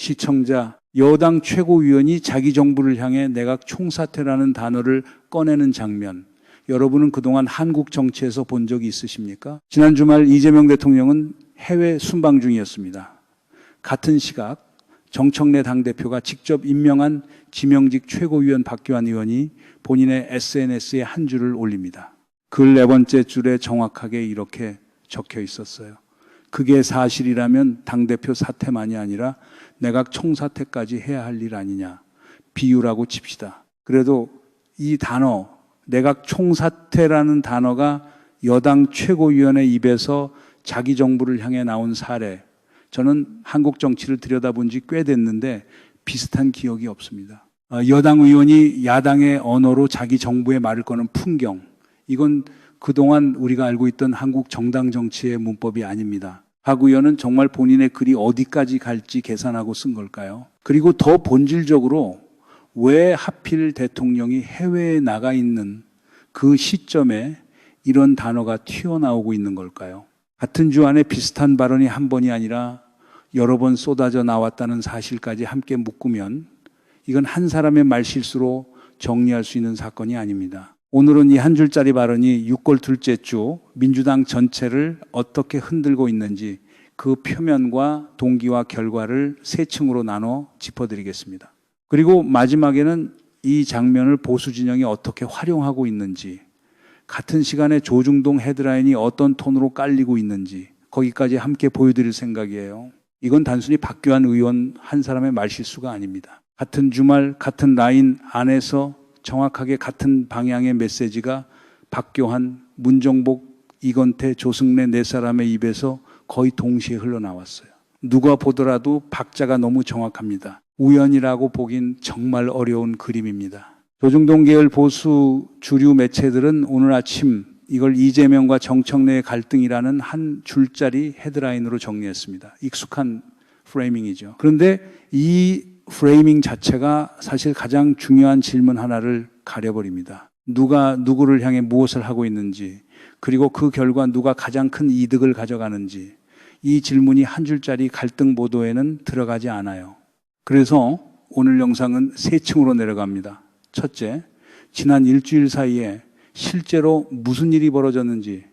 시청자, 여당 최고위원이 자기 정부를 향해 내각 총사퇴라는 단어를 꺼내는 장면, 여러분은 그동안 한국 정치에서 본 적이 있으십니까? 지난 주말 이재명 대통령은 해외 순방 중이었습니다. 같은 시각 정청래 당대표가 직접 임명한 지명직 최고위원 박교안 의원이 본인의 SNS에 한 줄을 올립니다. 글 4번째 줄에 정확하게 이렇게 적혀 있었어요. 그게 사실이라면 당대표 사퇴만이 아니라 내각 총사퇴까지 해야 할 일 아니냐. 비유라고 칩시다. 그래도 이 단어, 내각 총사퇴라는 단어가 여당 최고위원의 입에서 자기 정부를 향해 나온 사례, 저는 한국 정치를 들여다본 지 꽤 됐는데 비슷한 기억이 없습니다. 여당 의원이 야당의 언어로 자기 정부의 말을 거는 풍경, 이건 그동안 우리가 알고 있던 한국 정당 정치의 문법이 아닙니다. 박 의원은 정말 본인의 글이 어디까지 갈지 계산하고 쓴 걸까요? 그리고 더 본질적으로 왜 하필 대통령이 해외에 나가 있는 그 시점에 이런 단어가 튀어나오고 있는 걸까요? 같은 주 안에 비슷한 발언이 한 번이 아니라 여러 번 쏟아져 나왔다는 사실까지 함께 묶으면 이건 한 사람의 말실수로 정리할 수 있는 사건이 아닙니다. 오늘은 이 한 줄짜리 발언이 6개월 둘째 주 민주당 전체를 어떻게 흔들고 있는지 그 표면과 동기와 결과를 세 층으로 나눠 짚어드리겠습니다. 그리고 마지막에는 이 장면을 보수 진영이 어떻게 활용하고 있는지, 같은 시간에 조중동 헤드라인이 어떤 톤으로 깔리고 있는지 거기까지 함께 보여드릴 생각이에요. 이건 단순히 박교안 의원 한 사람의 말실수가 아닙니다. 같은 주말 같은 라인 안에서 정확하게 같은 방향의 메시지가 박교한, 문정복, 이건태, 조승래 네 사람의 입에서 거의 동시에 흘러나왔어요. 누가 보더라도 박자가 너무 정확합니다. 우연이라고 보긴 정말 어려운 그림입니다. 조중동 계열 보수 주류 매체들은 오늘 아침 이걸 이재명과 정청래의 갈등이라는 한 줄짜리 헤드라인으로 정리했습니다. 익숙한 프레이밍이죠. 그런데 이 프레이밍 자체가 사실 가장 중요한 질문 하나를 가려버립니다. 누가 누구를 향해 무엇을 하고 있는지, 그리고 그 결과 누가 가장 큰 이득을 가져가는지, 이 질문이 한 줄짜리 갈등 보도에는 들어가지 않아요. 그래서 오늘 영상은 세 층으로 내려갑니다. 첫째, 지난 일주일 사이에 실제로 무슨 일이 벌어졌는지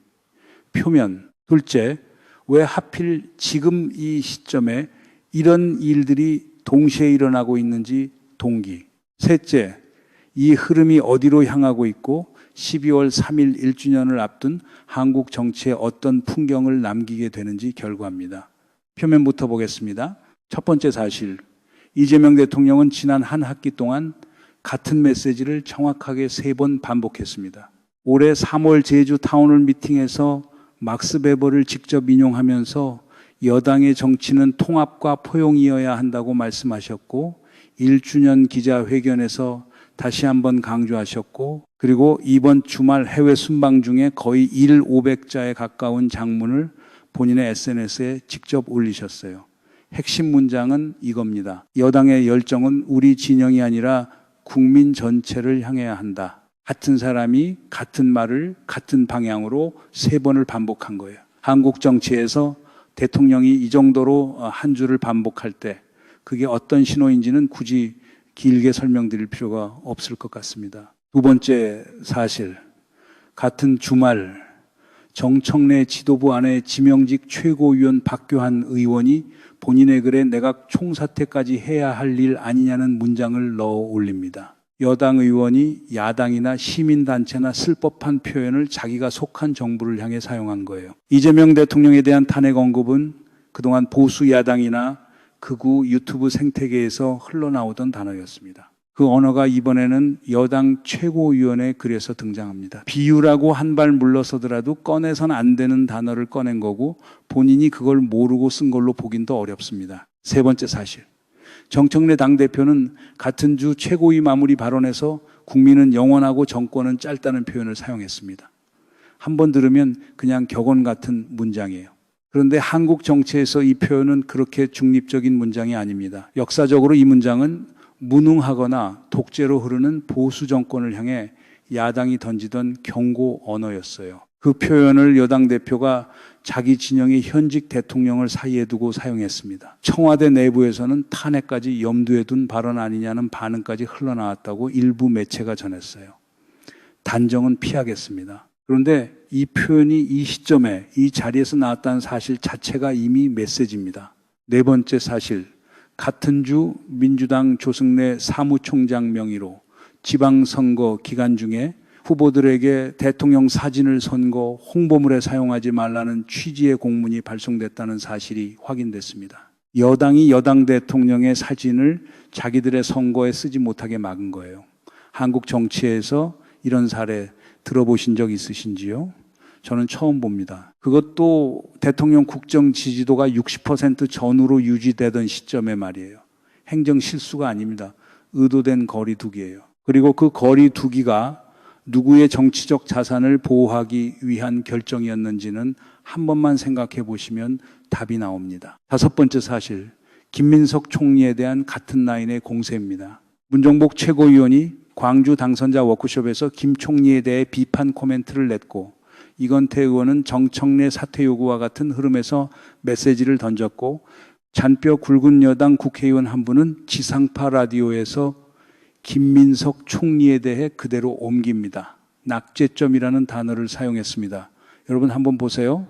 표면. 둘째, 왜 하필 지금 이 시점에 이런 일들이 동시에 일어나고 있는지 동기. 셋째, 이 흐름이 어디로 향하고 있고 12월 3일 1주년을 앞둔 한국 정치에 어떤 풍경을 남기게 되는지 결과입니다. 표면부터 보겠습니다. 첫 번째 사실, 이재명 대통령은 지난 한 학기 동안 같은 메시지를 정확하게 3번 반복했습니다. 올해 3월 제주 타운홀 미팅에서 막스 베버를 직접 인용하면서 여당의 정치는 통합과 포용이어야 한다고 말씀하셨고, 1주년 기자회견에서 다시 한번 강조하셨고, 그리고 이번 주말 해외 순방 중에 거의 1,500자에 가까운 장문을 본인의 SNS에 직접 올리셨어요. 핵심 문장은 이겁니다. 여당의 열정은 우리 진영이 아니라 국민 전체를 향해야 한다. 같은 사람이 같은 말을 같은 방향으로 3번을 반복한 거예요. 한국 정치에서 대통령이 이 정도로 한 줄을 반복할 때 그게 어떤 신호인지는 굳이 길게 설명드릴 필요가 없을 것 같습니다. 두 번째 사실, 같은 주말 정청래 지도부 안에 지명직 최고위원 박교안 의원이 본인의 글에 내각 총사퇴까지 해야 할 일 아니냐는 문장을 넣어 올립니다. 여당 의원이 야당이나 시민단체나 쓸 법한 표현을 자기가 속한 정부를 향해 사용한 거예요. 이재명 대통령에 대한 탄핵 언급은 그동안 보수 야당이나 극우 유튜브 생태계에서 흘러나오던 단어였습니다. 그 언어가 이번에는 여당 최고위원의 글에서 등장합니다. 비유라고 한 발 물러서더라도 꺼내선 안 되는 단어를 꺼낸 거고 본인이 그걸 모르고 쓴 걸로 보긴 더 어렵습니다. 세 번째 사실, 정청래 당대표는 같은 주 최고위 마무리 발언에서 국민은 영원하고 정권은 짧다는 표현을 사용했습니다. 한번 들으면 그냥 격언 같은 문장이에요. 그런데 한국 정치에서 이 표현은 그렇게 중립적인 문장이 아닙니다. 역사적으로 이 문장은 무능하거나 독재로 흐르는 보수 정권을 향해 야당이 던지던 경고 언어였어요. 그 표현을 여당 대표가 자기 진영의 현직 대통령을 사이에 두고 사용했습니다. 청와대 내부에서는 탄핵까지 염두에 둔 발언 아니냐는 반응까지 흘러나왔다고 일부 매체가 전했어요. 단정은 피하겠습니다. 그런데 이 표현이 이 시점에 이 자리에서 나왔다는 사실 자체가 이미 메시지입니다. 네 번째 사실, 같은 주 민주당 조승래 사무총장 명의로 지방선거 기간 중에 후보들에게 대통령 사진을 선거 홍보물에 사용하지 말라는 취지의 공문이 발송됐다는 사실이 확인됐습니다. 여당이 여당 대통령의 사진을 자기들의 선거에 쓰지 못하게 막은 거예요. 한국 정치에서 이런 사례 들어보신 적 있으신지요? 저는 처음 봅니다. 그것도 대통령 국정 지지도가 60% 전후로 유지되던 시점에 말이에요. 행정 실수가 아닙니다. 의도된 거리두기예요. 그리고 그 거리두기가 누구의 정치적 자산을 보호하기 위한 결정이었는지는 한 번만 생각해 보시면 답이 나옵니다. 다섯 번째 사실, 김민석 총리에 대한 같은 라인의 공세입니다. 문정복 최고위원이 광주 당선자 워크숍에서 김 총리에 대해 비판 코멘트를 냈고, 이건태 의원은 정청래 사퇴 요구와 같은 흐름에서 메시지를 던졌고, 잔뼈 굵은 여당 국회의원 한 분은 지상파 라디오에서 김민석 총리에 대해 그대로 옮깁니다. 낙제점이라는 단어를 사용했습니다. 여러분 한번 보세요.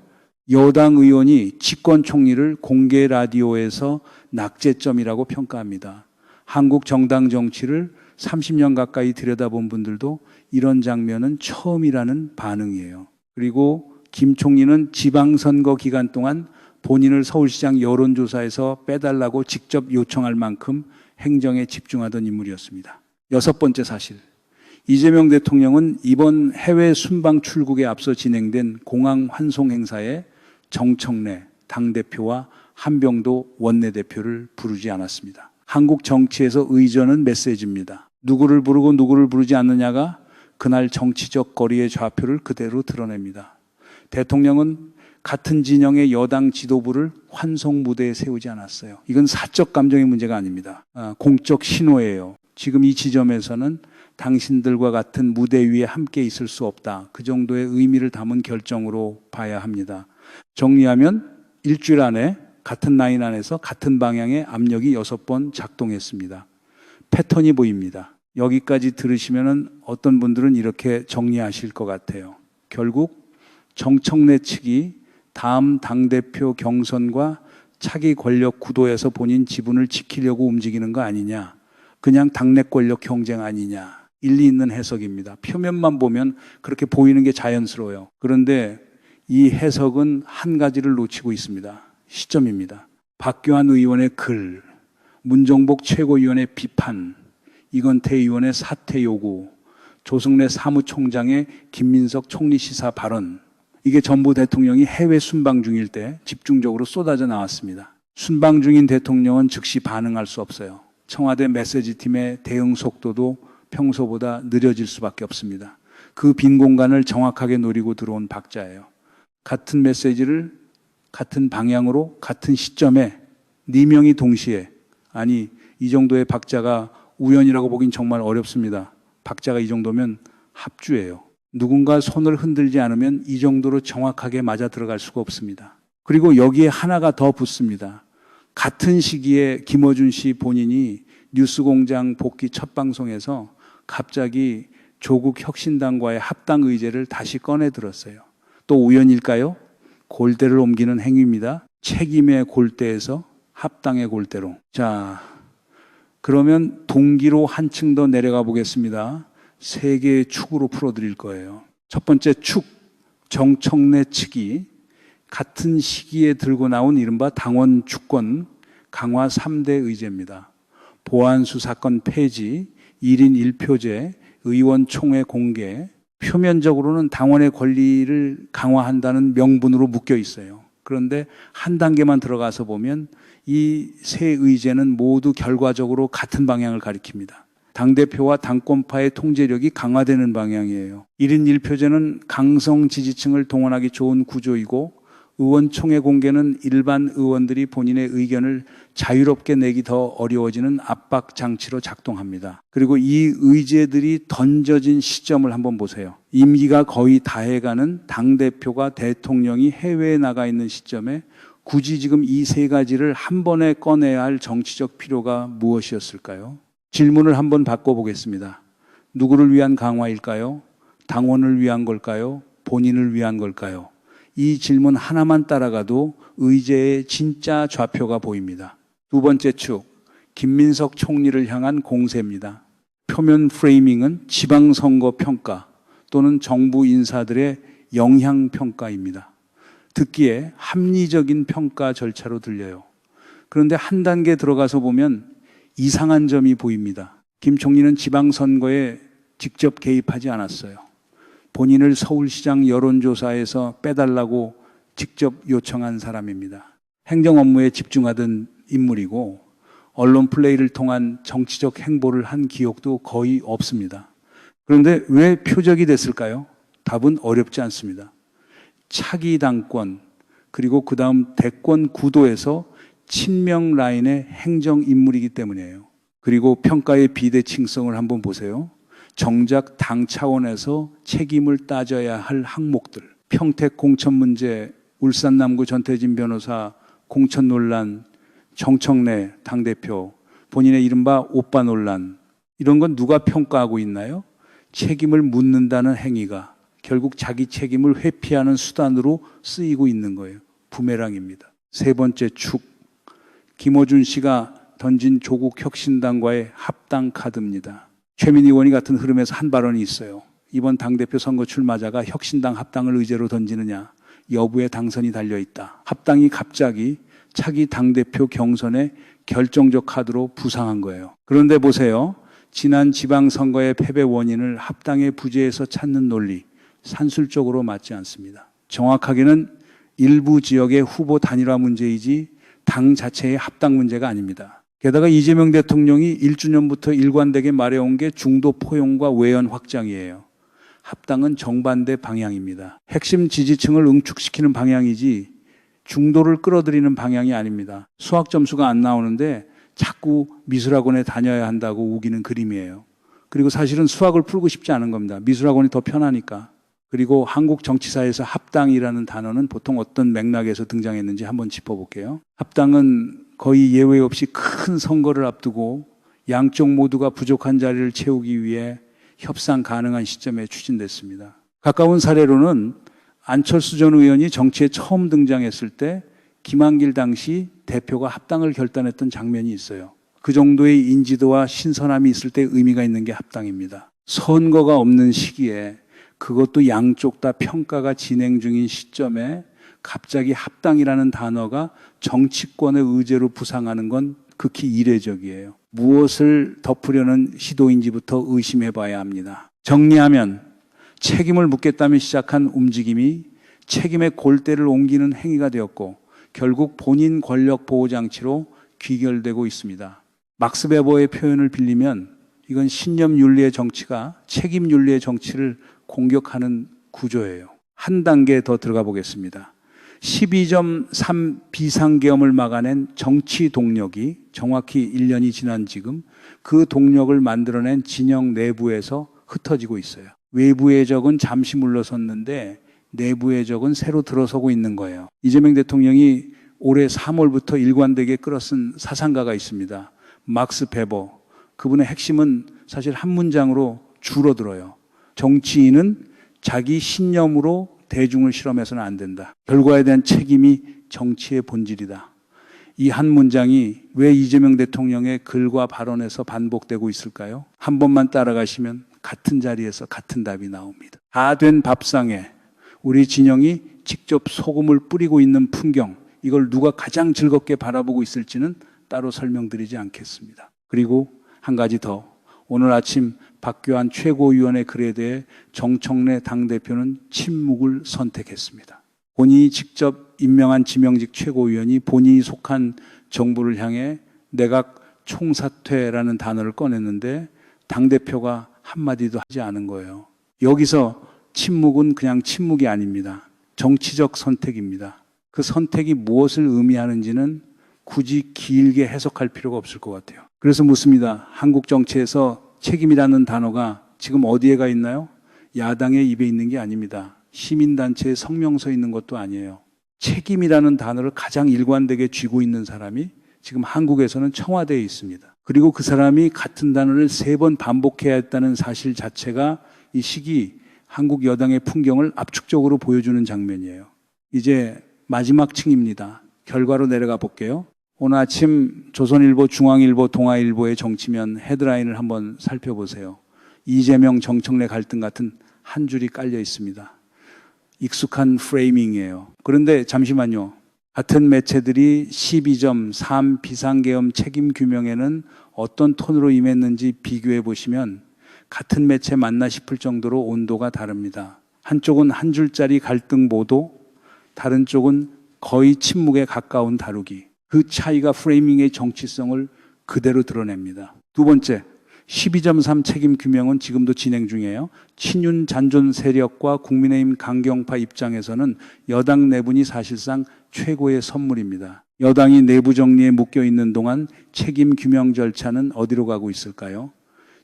여당 의원이 집권 총리를 공개 라디오에서 낙제점이라고 평가합니다. 한국 정당 정치를 30년 가까이 들여다본 분들도 이런 장면은 처음이라는 반응이에요. 그리고 김 총리는 지방선거 기간 동안 본인을 서울시장 여론조사에서 빼달라고 직접 요청할 만큼 행정에 집중하던 인물이었습니다. 여섯 번째 사실, 이재명 대통령은 이번 해외 순방 출국에 앞서 진행된 공항 환송 행사에 정청래 당대표와 한병도 원내대표를 부르지 않았습니다. 한국 정치에서 의전은 메시지입니다. 누구를 부르고 누구를 부르지 않느냐가 그날 정치적 거리의 좌표를 그대로 드러냅니다. 대통령은 같은 진영의 여당 지도부를 환송 무대에 세우지 않았어요. 이건 사적 감정의 문제가 아닙니다. 공적 신호예요. 지금 이 지점에서는 당신들과 같은 무대 위에 함께 있을 수 없다. 그 정도의 의미를 담은 결정으로 봐야 합니다. 정리하면 일주일 안에 같은 라인 안에서 같은 방향의 압력이 6번 작동했습니다. 패턴이 보입니다. 여기까지 들으시면 어떤 분들은 이렇게 정리하실 것 같아요. 결국 정청래 측이 다음 당대표 경선과 차기 권력 구도에서 본인 지분을 지키려고 움직이는 거 아니냐. 그냥 당내 권력 경쟁 아니냐. 일리 있는 해석입니다. 표면만 보면 그렇게 보이는 게 자연스러워요. 그런데 이 해석은 한 가지를 놓치고 있습니다. 시점입니다. 박교안 의원의 글, 문정복 최고위원의 비판, 이건태 의원의 사퇴 요구, 조승래 사무총장의 김민석 총리 시사 발언, 이게 전부 대통령이 해외 순방 중일 때 집중적으로 쏟아져 나왔습니다. 순방 중인 대통령은 즉시 반응할 수 없어요. 청와대 메시지 팀의 대응 속도도 평소보다 느려질 수밖에 없습니다. 그 빈 공간을 정확하게 노리고 들어온 박자예요. 같은 메시지를 같은 방향으로 같은 시점에 4명이 동시에, 아니 이 정도의 박자가 우연이라고 보긴 정말 어렵습니다. 박자가 이 정도면 합주예요. 누군가 손을 흔들지 않으면 이 정도로 정확하게 맞아 들어갈 수가 없습니다. 그리고 여기에 하나가 더 붙습니다. 같은 시기에 김어준 씨 본인이 뉴스공장 복귀 첫 방송에서 갑자기 조국 혁신당과의 합당 의제를 다시 꺼내 들었어요. 또 우연일까요? 골대를 옮기는 행위입니다. 책임의 골대에서 합당의 골대로. 자, 그러면 동기로 한층 더 내려가 보겠습니다. 3개의 축으로 풀어드릴 거예요. 첫 번째 축, 정청래 측이 같은 시기에 들고 나온 이른바 당원 주권 강화 3대 의제입니다. 보안수 사건 폐지, 1인 1표제, 의원총회 공개, 표면적으로는 당원의 권리를 강화한다는 명분으로 묶여 있어요. 그런데 한 단계만 들어가서 보면 이 세 의제는 모두 결과적으로 같은 방향을 가리킵니다. 당대표와 당권파의 통제력이 강화되는 방향이에요. 1인 1표제는 강성 지지층을 동원하기 좋은 구조이고 의원총회 공개는 일반 의원들이 본인의 의견을 자유롭게 내기 더 어려워지는 압박 장치로 작동합니다. 그리고 이 의제들이 던져진 시점을 한번 보세요. 임기가 거의 다해가는 당대표가 대통령이 해외에 나가 있는 시점에 굳이 지금 이 세 가지를 한 번에 꺼내야 할 정치적 필요가 무엇이었을까요? 질문을 한번 바꿔보겠습니다. 누구를 위한 강화일까요? 당원을 위한 걸까요? 본인을 위한 걸까요? 이 질문 하나만 따라가도 의제의 진짜 좌표가 보입니다. 두 번째 축, 김민석 총리를 향한 공세입니다. 표면 프레이밍은 지방선거 평가 또는 정부 인사들의 영향평가입니다. 듣기에 합리적인 평가 절차로 들려요. 그런데 한 단계 들어가서 보면 이상한 점이 보입니다. 김 총리는 지방선거에 직접 개입하지 않았어요. 본인을 서울시장 여론조사에서 빼달라고 직접 요청한 사람입니다. 행정 업무에 집중하던 인물이고 언론 플레이를 통한 정치적 행보를 한 기억도 거의 없습니다. 그런데 왜 표적이 됐을까요? 답은 어렵지 않습니다. 차기 당권 그리고 그 다음 대권 구도에서 친명 라인의 행정 인물이기 때문이에요. 그리고 평가의 비대칭성을 한번 보세요. 정작 당 차원에서 책임을 따져야 할 항목들, 평택 공천 문제, 울산 남구 전태진 변호사 공천 논란, 정청래 당대표, 본인의 이른바 오빠 논란, 이런 건 누가 평가하고 있나요? 책임을 묻는다는 행위가 결국 자기 책임을 회피하는 수단으로 쓰이고 있는 거예요. 부메랑입니다. 세 번째 축, 김어준 씨가 던진 조국 혁신당과의 합당 카드입니다. 최민희 의원이 같은 흐름에서 한 발언이 있어요. 이번 당대표 선거 출마자가 혁신당 합당을 의제로 던지느냐 여부에 당선이 달려있다. 합당이 갑자기 차기 당대표 경선의 결정적 카드로 부상한 거예요. 그런데 보세요. 지난 지방선거의 패배 원인을 합당의 부재에서 찾는 논리, 산술적으로 맞지 않습니다. 정확하게는 일부 지역의 후보 단일화 문제이지 당 자체의 합당 문제가 아닙니다. 게다가 이재명 대통령이 1주년부터 일관되게 말해온 게 중도 포용과 외연 확장이에요. 합당은 정반대 방향입니다. 핵심 지지층을 응축시키는 방향이지 중도를 끌어들이는 방향이 아닙니다. 수학 점수가 안 나오는데 자꾸 미술학원에 다녀야 한다고 우기는 그림이에요. 그리고 사실은 수학을 풀고 싶지 않은 겁니다. 미술학원이 더 편하니까. 그리고 한국 정치사에서 합당이라는 단어는 보통 어떤 맥락에서 등장했는지 한번 짚어볼게요. 합당은 거의 예외 없이 큰 선거를 앞두고 양쪽 모두가 부족한 자리를 채우기 위해 협상 가능한 시점에 추진됐습니다. 가까운 사례로는 안철수 전 의원이 정치에 처음 등장했을 때 김한길 당시 대표가 합당을 결단했던 장면이 있어요. 그 정도의 인지도와 신선함이 있을 때 의미가 있는 게 합당입니다. 선거가 없는 시기에 그것도 양쪽 다 평가가 진행 중인 시점에 갑자기 합당이라는 단어가 정치권의 의제로 부상하는 건 극히 이례적이에요. 무엇을 덮으려는 시도인지부터 의심해 봐야 합니다. 정리하면 책임을 묻겠다며 시작한 움직임이 책임의 골대를 옮기는 행위가 되었고 결국 본인 권력 보호 장치로 귀결되고 있습니다. 막스 베버의 표현을 빌리면 이건 신념 윤리의 정치가 책임 윤리의 정치를 공격하는 구조예요. 한 단계 더 들어가 보겠습니다. 12.3 비상계엄을 막아낸 정치 동력이 정확히 1년이 지난 지금 그 동력을 만들어낸 진영 내부에서 흩어지고 있어요. 외부의 적은 잠시 물러섰는데 내부의 적은 새로 들어서고 있는 거예요. 이재명 대통령이 올해 3월부터 일관되게 끌어쓴 사상가가 있습니다. 막스 베버. 그분의 핵심은 사실 한 문장으로 줄어들어요. 정치인은 자기 신념으로 대중을 실험해서는 안 된다. 결과에 대한 책임이 정치의 본질이다. 이 한 문장이 왜 이재명 대통령의 글과 발언에서 반복되고 있을까요? 한 번만 따라가시면 같은 자리에서 같은 답이 나옵니다. 다 된 밥상에 우리 진영이 직접 소금을 뿌리고 있는 풍경, 이걸 누가 가장 즐겁게 바라보고 있을지는 따로 설명드리지 않겠습니다. 그리고 한 가지 더. 오늘 아침 박교안 최고위원의 글에 대해 정청래 당대표는 침묵을 선택했습니다. 본인이 직접 임명한 지명직 최고위원이 본인이 속한 정부를 향해 내각 총사퇴라는 단어를 꺼냈는데 당대표가 한마디도 하지 않은 거예요. 여기서 침묵은 그냥 침묵이 아닙니다. 정치적 선택입니다. 그 선택이 무엇을 의미하는지는 굳이 길게 해석할 필요가 없을 것 같아요. 그래서 묻습니다. 한국 정치에서 책임이라는 단어가 지금 어디에 가 있나요? 야당의 입에 있는 게 아닙니다. 시민단체의 성명서에 있는 것도 아니에요. 책임이라는 단어를 가장 일관되게 쥐고 있는 사람이 지금 한국에서는 청와대에 있습니다. 그리고 그 사람이 같은 단어를 3번 반복해야 했다는 사실 자체가 이 시기 한국 여당의 풍경을 압축적으로 보여주는 장면이에요. 이제 마지막 층입니다. 결과로 내려가 볼게요. 오늘 아침 조선일보, 중앙일보, 동아일보의 정치면 헤드라인을 한번 살펴보세요. 이재명, 정청래 갈등 같은 한 줄이 깔려 있습니다. 익숙한 프레이밍이에요. 그런데 잠시만요. 같은 매체들이 12.3 비상계엄 책임 규명에는 어떤 톤으로 임했는지 비교해 보시면 같은 매체 맞나 싶을 정도로 온도가 다릅니다. 한쪽은 한 줄짜리 갈등 보도, 다른 쪽은 거의 침묵에 가까운 다루기. 그 차이가 프레이밍의 정치성을 그대로 드러냅니다. 두 번째, 12.3 책임 규명은 지금도 진행 중이에요. 친윤 잔존 세력과 국민의힘 강경파 입장에서는 여당 내분이 사실상 최고의 선물입니다. 여당이 내부 정리에 묶여 있는 동안 책임 규명 절차는 어디로 가고 있을까요?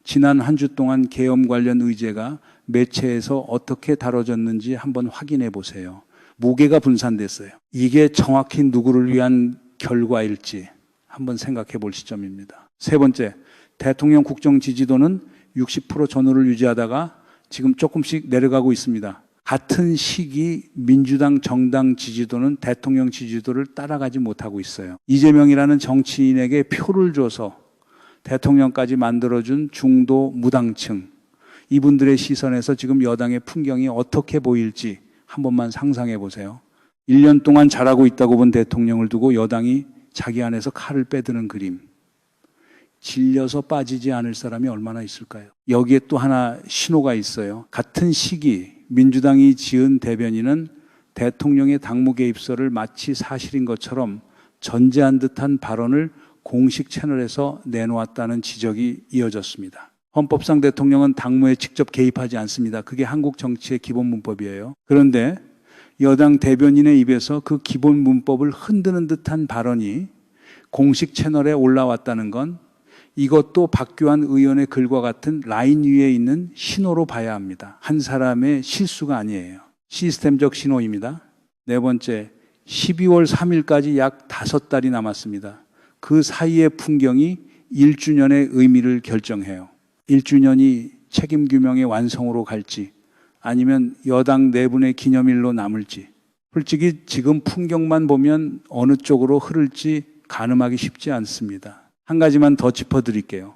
지난 한 주 동안 계엄 관련 의제가 매체에서 어떻게 다뤄졌는지 한번 확인해 보세요. 무게가 분산됐어요. 이게 정확히 누구를 위한 결과일지 한번 생각해 볼 시점입니다. 세 번째, 대통령 국정 지지도는 60% 전후를 유지하다가 지금 조금씩 내려가고 있습니다. 같은 시기 민주당 정당 지지도는 대통령 지지도를 따라가지 못하고 있어요. 이재명이라는 정치인에게 표를 줘서 대통령까지 만들어준 중도 무당층, 이분들의 시선에서 지금 여당의 풍경이 어떻게 보일지 한 번만 상상해 보세요. 1년 동안 잘하고 있다고 본 대통령을 두고 여당이 자기 안에서 칼을 빼드는 그림. 질려서 빠지지 않을 사람이 얼마나 있을까요? 여기에 또 하나 신호가 있어요. 같은 시기 민주당이 지은 대변인은 대통령의 당무 개입설을 마치 사실인 것처럼 전제한 듯한 발언을 공식 채널에서 내놓았다는 지적이 이어졌습니다. 헌법상 대통령은 당무에 직접 개입하지 않습니다. 그게 한국 정치의 기본 문법이에요. 그런데 여당 대변인의 입에서 그 기본 문법을 흔드는 듯한 발언이 공식 채널에 올라왔다는 건 이것도 박규환 의원의 글과 같은 라인 위에 있는 신호로 봐야 합니다. 한 사람의 실수가 아니에요. 시스템적 신호입니다. 네 번째, 12월 3일까지 약 5달이 남았습니다. 그 사이의 풍경이 1주년의 의미를 결정해요. 1주년이 책임규명의 완성으로 갈지 아니면 여당 내분의 기념일로 남을지, 솔직히 지금 풍경만 보면 어느 쪽으로 흐를지 가늠하기 쉽지 않습니다. 한 가지만 더 짚어드릴게요.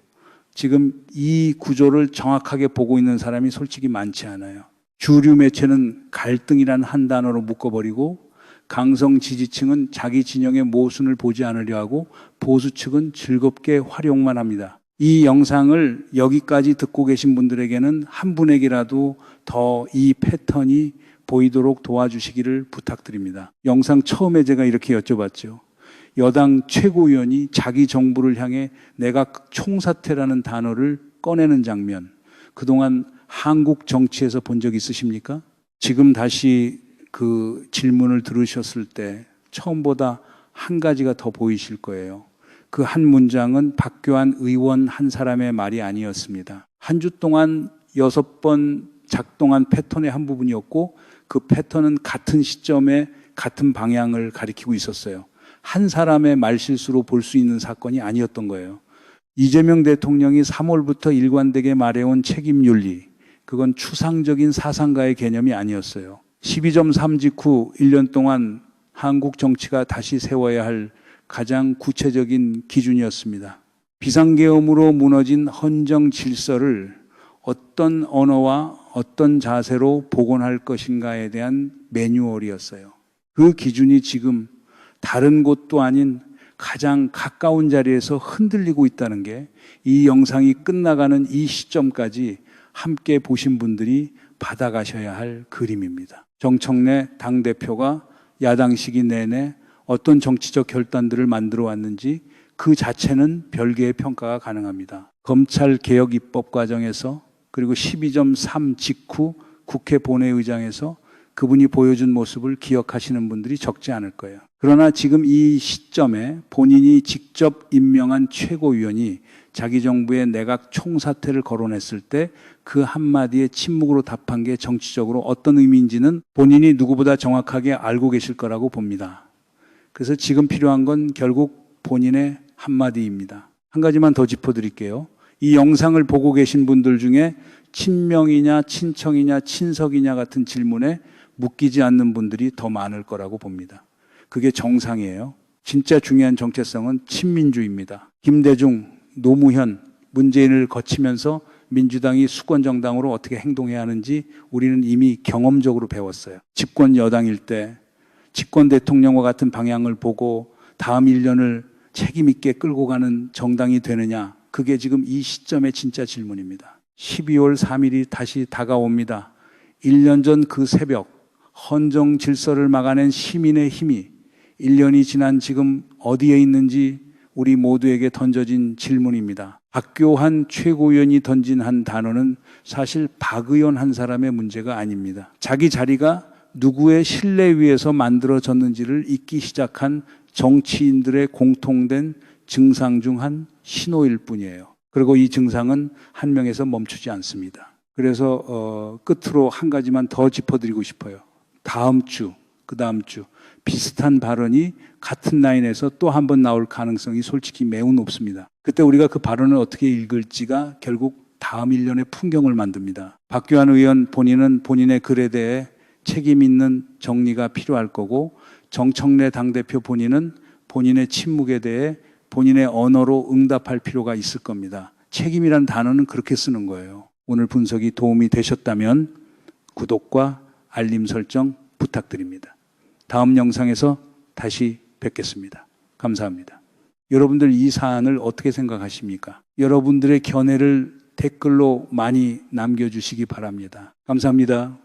지금 이 구조를 정확하게 보고 있는 사람이 솔직히 많지 않아요. 주류 매체는 갈등이란 한 단어로 묶어버리고 강성 지지층은 자기 진영의 모순을 보지 않으려 하고 보수 측은 즐겁게 활용만 합니다. 이 영상을 여기까지 듣고 계신 분들에게는 한 분에게라도 더 이 패턴이 보이도록 도와주시기를 부탁드립니다. 영상 처음에 제가 이렇게 여쭤봤죠. 여당 최고위원이 자기 정부를 향해 내각 총사퇴라는 단어를 꺼내는 장면, 그동안 한국 정치에서 본 적 있으십니까? 지금 다시 그 질문을 들으셨을 때 처음보다 한 가지가 더 보이실 거예요. 그 한 문장은 박교안 의원 한 사람의 말이 아니었습니다. 한 주 동안 6번 작동한 패턴의 한 부분이었고 그 패턴은 같은 시점에 같은 방향을 가리키고 있었어요. 한 사람의 말실수로 볼 수 있는 사건이 아니었던 거예요. 이재명 대통령이 3월부터 일관되게 말해온 책임윤리, 그건 추상적인 사상가의 개념이 아니었어요. 12.3 직후 1년 동안 한국 정치가 다시 세워야 할 가장 구체적인 기준이었습니다. 비상계엄으로 무너진 헌정 질서를 어떤 언어와 어떤 자세로 복원할 것인가에 대한 매뉴얼이었어요. 그 기준이 지금 다른 곳도 아닌 가장 가까운 자리에서 흔들리고 있다는 게 이 영상이 끝나가는 이 시점까지 함께 보신 분들이 받아가셔야 할 그림입니다. 정청래 당대표가 야당 시기 내내 어떤 정치적 결단들을 만들어 왔는지 그 자체는 별개의 평가가 가능합니다. 검찰 개혁 입법 과정에서 그리고 12.3 직후 국회 본회의장에서 그분이 보여준 모습을 기억하시는 분들이 적지 않을 거예요. 그러나 지금 이 시점에 본인이 직접 임명한 최고위원이 자기 정부의 내각 총사퇴를 거론했을 때 그 한마디에 침묵으로 답한 게 정치적으로 어떤 의미인지는 본인이 누구보다 정확하게 알고 계실 거라고 봅니다. 그래서 지금 필요한 건 결국 본인의 한마디입니다. 한 가지만 더 짚어드릴게요. 이 영상을 보고 계신 분들 중에 친명이냐 친청이냐 친석이냐 같은 질문에 묶이지 않는 분들이 더 많을 거라고 봅니다. 그게 정상이에요. 진짜 중요한 정체성은 친민주의입니다. 김대중, 노무현, 문재인을 거치면서 민주당이 수권정당으로 어떻게 행동해야 하는지 우리는 이미 경험적으로 배웠어요. 집권 여당일 때 집권 대통령과 같은 방향을 보고 다음 1년을 책임 있게 끌고 가는 정당이 되느냐, 그게 지금 이 시점의 진짜 질문입니다. 12월 3일이 다시 다가옵니다. 1년 전 그 새벽 헌정 질서를 막아낸 시민의 힘이 1년이 지난 지금 어디에 있는지 우리 모두에게 던져진 질문입니다. 박교한 최고위원이 던진 한 단어는 사실 박 의원 한 사람의 문제가 아닙니다. 자기 자리가 누구의 신뢰 위에서 만들어졌는지를 잊기 시작한 정치인들의 공통된 증상 중 한 신호일 뿐이에요. 그리고 이 증상은 한 명에서 멈추지 않습니다. 그래서 끝으로 한 가지만 더 짚어드리고 싶어요. 다음 주, 그 다음 주 비슷한 발언이 같은 라인에서 또 한 번 나올 가능성이 솔직히 매우 높습니다. 그때 우리가 그 발언을 어떻게 읽을지가 결국 다음 1년의 풍경을 만듭니다. 박규환 의원 본인은 본인의 글에 대해 책임 있는 정리가 필요할 거고, 정청래 당대표 본인은 본인의 침묵에 대해 본인의 언어로 응답할 필요가 있을 겁니다. 책임이란 단어는 그렇게 쓰는 거예요. 오늘 분석이 도움이 되셨다면 구독과 알림 설정 부탁드립니다. 다음 영상에서 다시 뵙겠습니다. 감사합니다. 여러분들 이 사안을 어떻게 생각하십니까? 여러분들의 견해를 댓글로 많이 남겨주시기 바랍니다. 감사합니다.